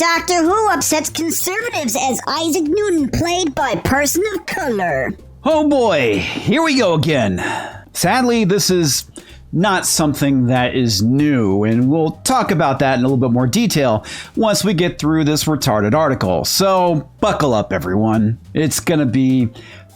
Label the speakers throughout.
Speaker 1: Doctor Who upsets conservatives as Isaac Newton played by person of color.
Speaker 2: Oh boy, here we go again. Sadly, this is not something that is new, and we'll talk about that in a little bit more detail once we get through this retarded article. So buckle up, everyone. It's gonna be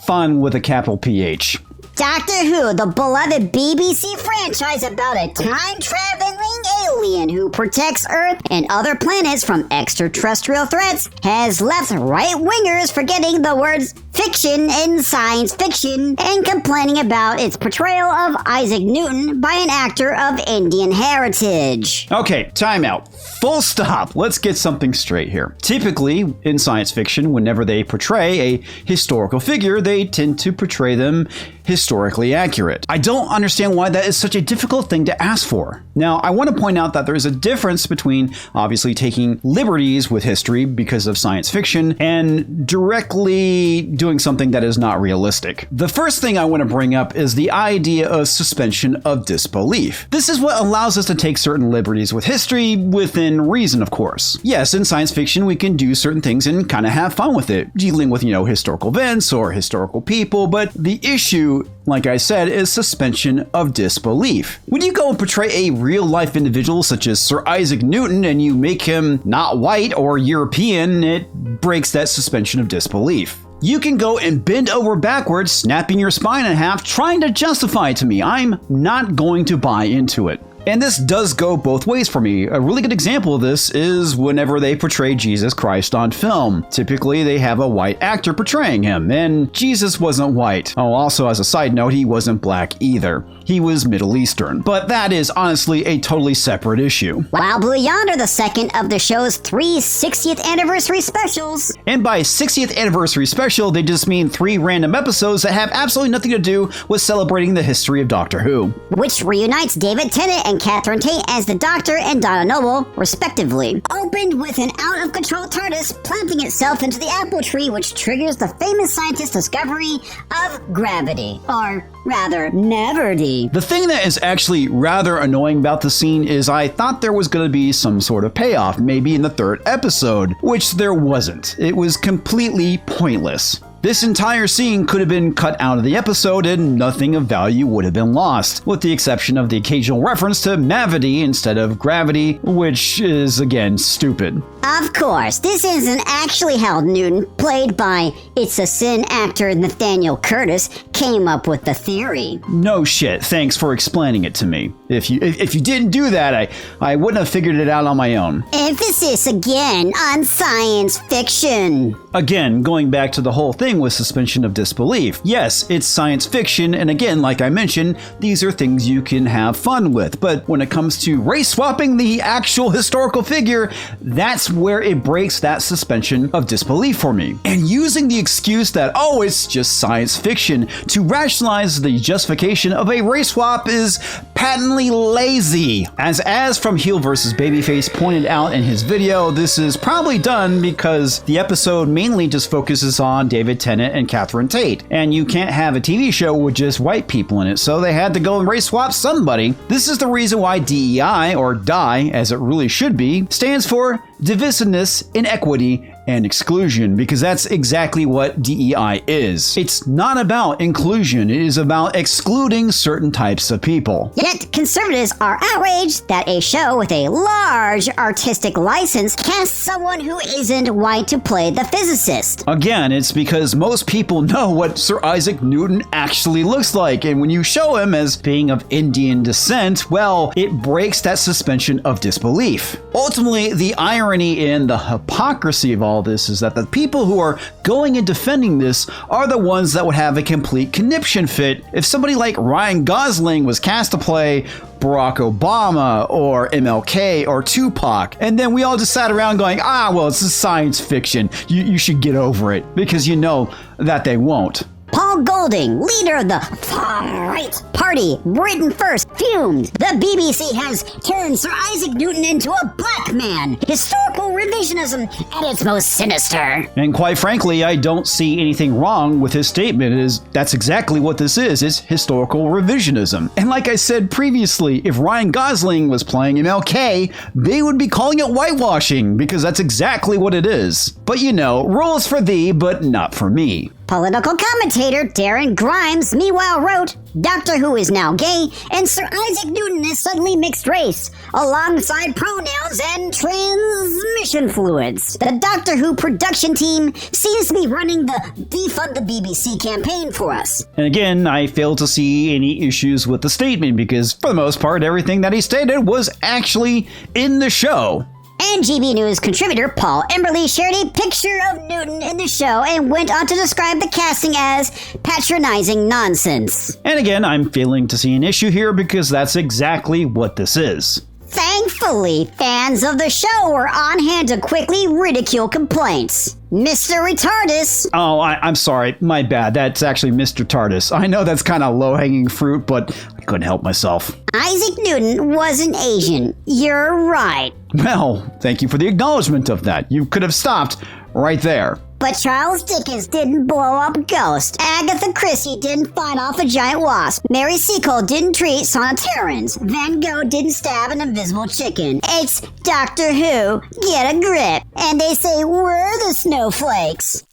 Speaker 2: fun with a capital PH.
Speaker 1: Doctor Who, the beloved BBC franchise about a time-traveling alien who protects Earth and other planets from extraterrestrial threats, has left right-wingers forgetting the words fiction in science fiction and complaining about its portrayal of Isaac Newton by an actor of Indian heritage.
Speaker 2: Okay, time out. Full stop. Let's get something straight here. Typically, in science fiction, whenever they portray a historical figure, they tend to portray them historically accurate. I don't understand why that is such a difficult thing to ask for. Now, I want to point out that there is a difference between obviously taking liberties with history because of science fiction and directly doing something that is not realistic. The first thing I want to bring up is the idea of suspension of disbelief. This is what allows us to take certain liberties with history within reason, of course. Yes, in science fiction, we can do certain things and kind of have fun with it, dealing with, historical events or historical people, but the issue, like I said, is suspension of disbelief. When you go and portray a real-life individual such as Sir Isaac Newton and you make him not white or European, it breaks that suspension of disbelief. You can go and bend over backwards, snapping your spine in half, trying to justify it to me. I'm not going to buy into it. And this does go both ways for me. A really good example of this is whenever they portray Jesus Christ on film. Typically, they have a white actor portraying him, and Jesus wasn't white. Oh, also as a side note, he wasn't black either. He was Middle Eastern. But that is honestly a totally separate issue.
Speaker 1: Wild Blue Yonder, the second of the show's 3 60th anniversary specials.
Speaker 2: And by 60th anniversary special, they just mean 3 random episodes that have absolutely nothing to do with celebrating the history of Doctor Who.
Speaker 1: Which reunites David Tennant and Catherine Tate as the Doctor and Donna Noble, respectively. Opened with an out-of-control TARDIS planting itself into the apple tree, which triggers the famous scientist's discovery of gravity. Or rather, neverty.
Speaker 2: The thing that is actually rather annoying about the scene is I thought there was going to be some sort of payoff, maybe in the 3rd episode, which there wasn't. It was completely pointless. This entire scene could have been cut out of the episode and nothing of value would have been lost, with the exception of the occasional reference to Mavity instead of gravity, which is, again, stupid.
Speaker 1: Of course, this isn't actually how Newton, played by It's a Sin actor Nathaniel Curtis, came up with the theory.
Speaker 2: No shit, thanks for explaining it to me. If you didn't do that, I wouldn't have figured it out on my own.
Speaker 1: Emphasis again on science fiction.
Speaker 2: Again, going back to the whole thing with suspension of disbelief. Yes, it's science fiction, and again, like I mentioned, these are things you can have fun with. But when it comes to race swapping the actual historical figure, that's where it breaks that suspension of disbelief for me. And using the excuse that, oh, it's just science fiction to rationalize the justification of a race swap is patently lazy. As from Heel vs. Babyface pointed out in his video, this is probably done because the episode mainly just focuses on David Tennant and Catherine Tate, and you can't have a TV show with just white people in it, so they had to go and race swap somebody. This is the reason why DEI, or DIE as it really should be, stands for divisiveness, inequity, and exclusion, because that's exactly what DEI is. It's not about inclusion, it is about excluding certain types of people.
Speaker 1: Yet conservatives are outraged that a show with a large artistic license casts someone who isn't white to play the physicist.
Speaker 2: Again, it's because most people know what Sir Isaac Newton actually looks like, and when you show him as being of Indian descent, well, it breaks that suspension of disbelief. Ultimately, the irony and the hypocrisy of all this is that the people who are going and defending this are the ones that would have a complete conniption fit if somebody like Ryan Gosling was cast to play Barack Obama or MLK or Tupac, and then we all just sat around going, well, it's a science fiction, you should get over it, because you know that they won't.
Speaker 1: Paul Golding, leader of the far-right party, Britain First, fumed. The BBC has turned Sir Isaac Newton into a black man. Historical revisionism at its most sinister.
Speaker 2: And quite frankly, I don't see anything wrong with his statement. That's exactly what this is. It's historical revisionism. And like I said previously, if Ryan Gosling was playing MLK, they would be calling it whitewashing, because that's exactly what it is. But you know, rules for thee, but not for me.
Speaker 1: Political commentator Darren Grimes meanwhile wrote, Doctor Who is now gay, and Sir Isaac Newton is suddenly mixed race, alongside pronouns and transmission fluids. The Doctor Who production team seems to be running the Defund the BBC campaign for us.
Speaker 2: And again, I fail to see any issues with the statement, because for the most part, everything that he stated was actually in the show.
Speaker 1: And GB News contributor Paul Emberley shared a picture of Newton in the show and went on to describe the casting as patronizing nonsense.
Speaker 2: And again, I'm failing to see an issue here, because that's exactly what this is.
Speaker 1: Thankfully, fans of the show were on hand to quickly ridicule complaints. Mr. Retardus.
Speaker 2: Oh, I'm sorry. My bad. That's actually Mr. TARDIS. I know that's kind of low-hanging fruit, but I couldn't help myself.
Speaker 1: Isaac Newton wasn't Asian. You're right.
Speaker 2: Well, thank you for the acknowledgement of that. You could have stopped right there.
Speaker 1: But Charles Dickens didn't blow up a ghost. Agatha Christie didn't fight off a giant wasp. Mary Seacole didn't treat Sonneterrans. Van Gogh didn't stab an invisible chicken. It's Doctor Who. Get a grip. And they say we're the snowflakes.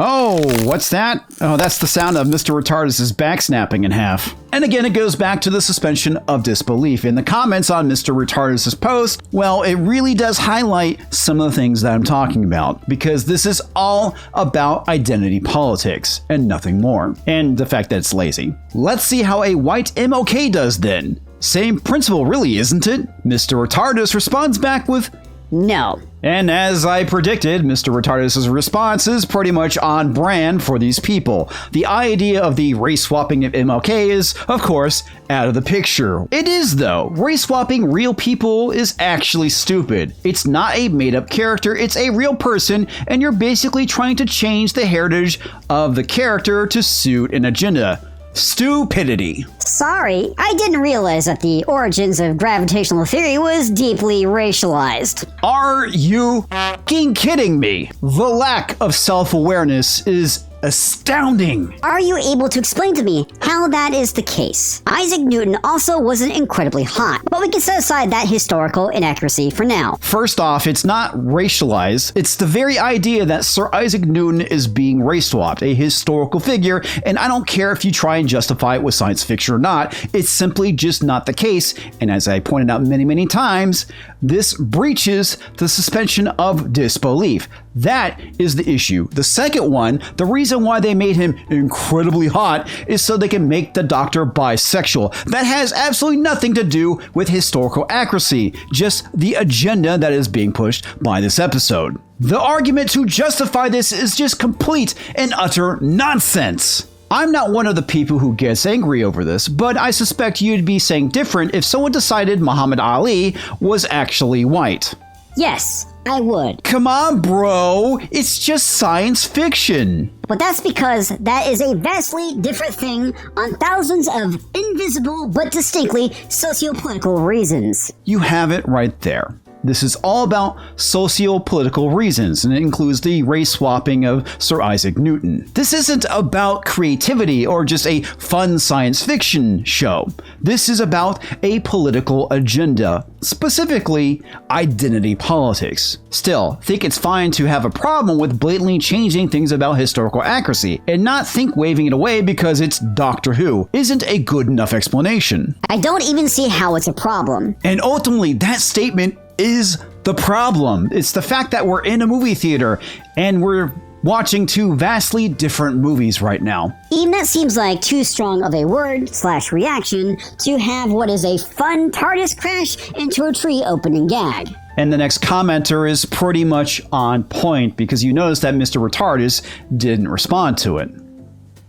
Speaker 2: Oh, what's that? Oh, that's the sound of Mr. Retardus' back snapping in half. And again, it goes back to the suspension of disbelief. In the comments on Mr. Retardus' post, well, it really does highlight some of the things that I'm talking about, because this is all about identity politics and nothing more. And the fact that it's lazy. Let's see how a white MLK does then. Same principle really, isn't it? Mr. Retardus responds back with,
Speaker 1: no.
Speaker 2: And as I predicted, Mr. Retardus' response is pretty much on brand for these people. The idea of the race swapping of MLK is, of course, out of the picture. It is, though. Race swapping real people is actually stupid. It's not a made-up character, it's a real person, and you're basically trying to change the heritage of the character to suit an agenda. Stupidity.
Speaker 1: Sorry, I didn't realize that the origins of gravitational theory was deeply racialized.
Speaker 2: Are you f***ing kidding me? The lack of self-awareness is astounding.
Speaker 1: Are you able to explain to me how that is the case? Isaac Newton also wasn't incredibly hot, but we can set aside that historical inaccuracy for now.
Speaker 2: First off, it's not racialized. It's the very idea that Sir Isaac Newton is being race swapped, a historical figure, and I don't care if you try and justify it with science fiction or not, it's simply just not the case. And as I pointed out many, many times, this breaches the suspension of disbelief. That is the issue. The second one, the reason why they made him incredibly hot is so they can make the Doctor bisexual. That has absolutely nothing to do with historical accuracy, just the agenda that is being pushed by this episode. The argument to justify this is just complete and utter nonsense. I'm not one of the people who gets angry over this, but I suspect you'd be saying different if someone decided Muhammad Ali was actually white.
Speaker 1: Yes, I would.
Speaker 2: Come on, bro. It's just science fiction.
Speaker 1: But that's because that is a vastly different thing on thousands of invisible but distinctly socio-political reasons.
Speaker 2: You have it right there. This is all about socio-political reasons, and it includes the race swapping of Sir Isaac Newton. This isn't about creativity or just a fun science fiction show. This is about a political agenda, specifically identity politics. Still, think it's fine to have a problem with blatantly changing things about historical accuracy, and not think waving it away because it's Doctor Who isn't a good enough explanation.
Speaker 1: I don't even see how it's a problem.
Speaker 2: And ultimately, that statement is the problem. It's the fact that we're in a movie theater and we're watching two vastly different movies right now.
Speaker 1: Even that seems like too strong of a word/reaction to have what is a fun TARDIS crash into a tree opening gag.
Speaker 2: And the next commenter is pretty much on point, because you notice that Mr. Retardus didn't respond to it.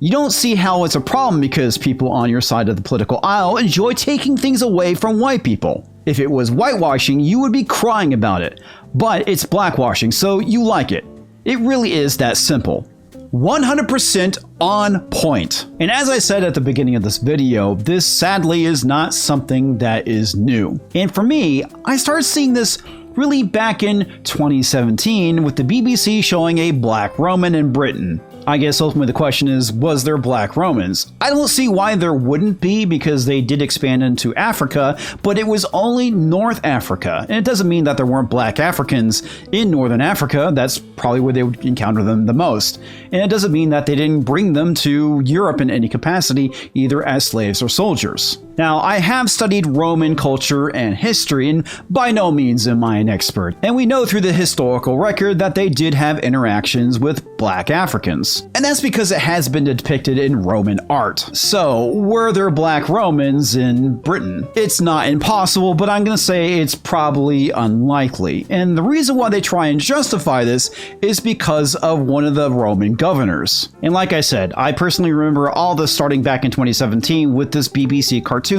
Speaker 2: You don't see how it's a problem because people on your side of the political aisle enjoy taking things away from white people. If it was whitewashing, you would be crying about it. But it's blackwashing, so you like it. It really is that simple. 100% on point. And as I said at the beginning of this video, this sadly is not something that is new. And for me, I started seeing this really back in 2017 with the BBC showing a black Roman in Britain. I guess ultimately the question is, was there black Romans? I don't see why there wouldn't be, because they did expand into Africa, but it was only North Africa. And it doesn't mean that there weren't black Africans in Northern Africa. That's probably where they would encounter them the most. And it doesn't mean that they didn't bring them to Europe in any capacity, either as slaves or soldiers. Now, I have studied Roman culture and history, and by no means am I an expert. And we know through the historical record that they did have interactions with black Africans. And that's because it has been depicted in Roman art. So, were there black Romans in Britain? It's not impossible, but I'm going to say it's probably unlikely. And the reason why they try and justify this is because of one of the Roman governors. And like I said, I personally remember all this starting back in 2017 with this BBC cartoon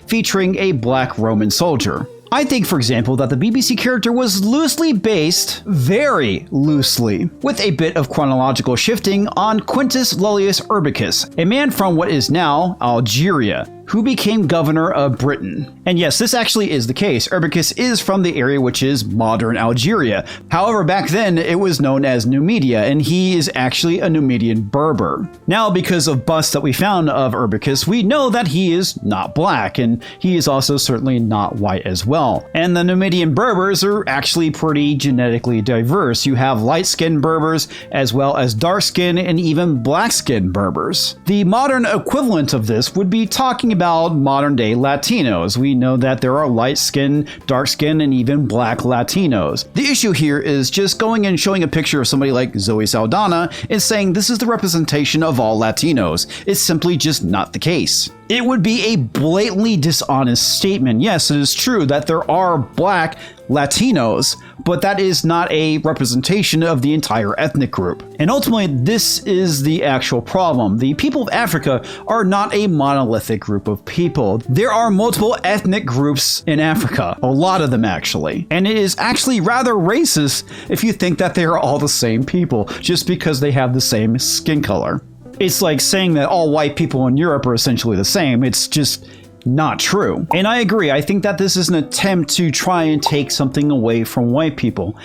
Speaker 2: featuring a black Roman soldier. I think, for example, that the BBC character was loosely based, very loosely, with a bit of chronological shifting on Quintus Lullius Urbicus, a man from what is now Algeria, who became governor of Britain. And yes, this actually is the case. Urbicus is from the area which is modern Algeria. However, back then it was known as Numidia, and he is actually a Numidian Berber. Now, because of busts that we found of Urbicus, we know that he is not black, and he is also certainly not white as well. And the Numidian Berbers are actually pretty genetically diverse. You have light-skinned Berbers, as well as dark-skinned and even black-skinned Berbers. The modern equivalent of this would be talking about modern-day Latinos. We know that there are light-skinned, dark-skinned, and even black Latinos. The issue here is just going and showing a picture of somebody like Zoe Saldana and saying this is the representation of all Latinos. It's simply just not the case. It would be a blatantly dishonest statement. Yes, it is true that there are black Latinos, but that is not a representation of the entire ethnic group. And ultimately, this is the actual problem. The people of Africa are not a monolithic group of people. There are multiple ethnic groups in Africa, a lot of them actually. And it is actually rather racist if you think that they are all the same people, just because they have the same skin color. It's like saying that all white people in Europe are essentially the same. It's just not true. And I agree. I think that this is an attempt to try and take something away from white people.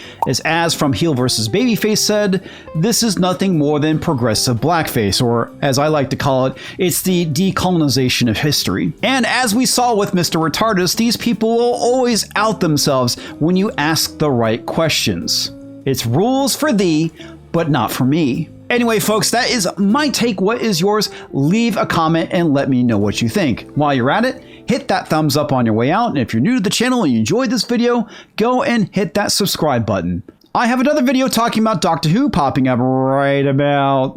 Speaker 2: As from Heel vs. Babyface said, this is nothing more than progressive blackface, or as I like to call it, it's the decolonization of history. And as we saw with Mr. Retardus, these people will always out themselves when you ask the right questions. It's rules for thee, but not for me. Anyway, folks, that is my take. What is yours? Leave a comment and let me know what you think. While you're at it, hit that thumbs up on your way out. And if you're new to the channel and you enjoyed this video, go and hit that subscribe button. I have another video talking about Doctor Who popping up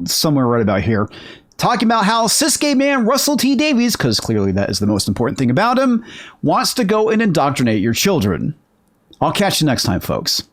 Speaker 2: somewhere right about here. Talking about how cis gay man Russel T. Davies, because clearly that is the most important thing about him, wants to go and indoctrinate your children. I'll catch you next time, folks.